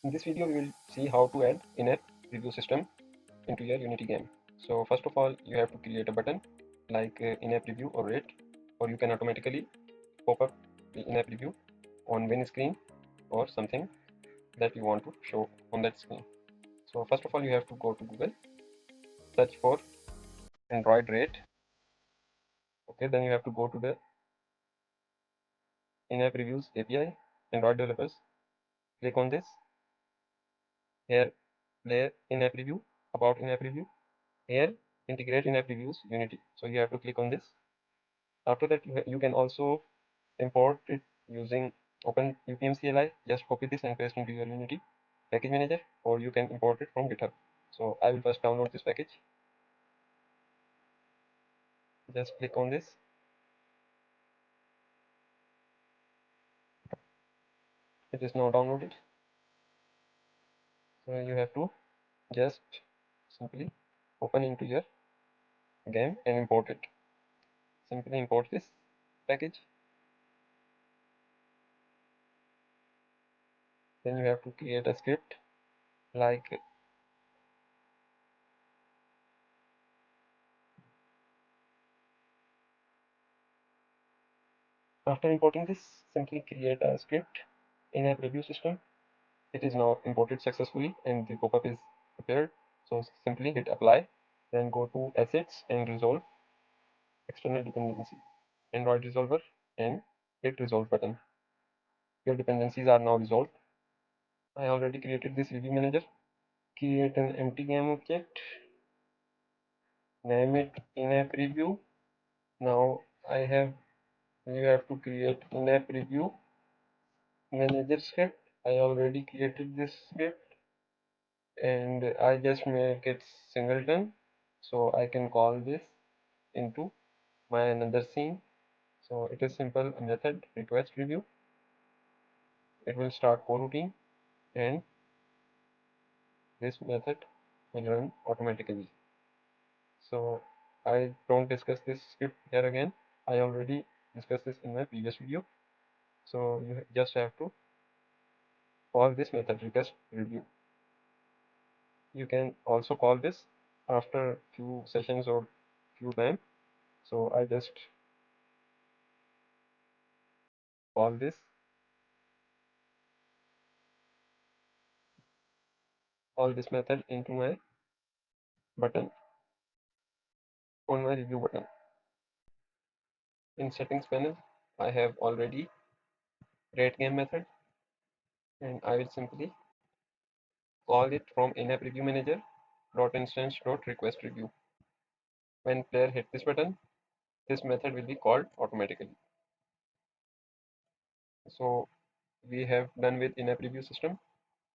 In this video, we will see how to add in-app review system into your Unity game. So first of all, you have to create a button like in-app review or rate, or you can automatically pop up the in-app review on win screen or something that you want to show on that screen. So first of all, you have to go to Google, search for Android rate. Okay, then you have to go to the in-app reviews API, Android developers. Click on this. Here, play in-app review, about in-app review. Here, integrate in-app reviews Unity. So you have to click on this. After that, you can also import it using Open UPM CLI. Just copy this and paste into your Unity package manager, or you can import it from GitHub. So I will first download this package. Just click on this. It is now downloaded. So you have to just simply open into your game and import it. Simply import this package. Then you have to create a script like after importing this, simply create a script in a preview system. It is now imported successfully and the pop-up is prepared. So simply hit apply, then go to assets and resolve external dependency, Android resolver and hit resolve button. Your dependencies are now resolved. I already created this review manager. Create an empty game object, name it in-app review. Now you have to create in-app review manager script. I already created this script and I just make it singleton, so I can call this into my another scene. So it is simple method request review. It will start coroutine and this method will run automatically. So I don't discuss this script here again. I already discussed this in my previous video. So you just have to call this method request review. You can also call this after few sessions or few time. So I just call this method into my button on my review button. In settings panel, I have already rate game method and I will simply call it from in-app review manager dot instance dot request review. When player hit this button, this method will be called automatically. So we have done with in-app review system.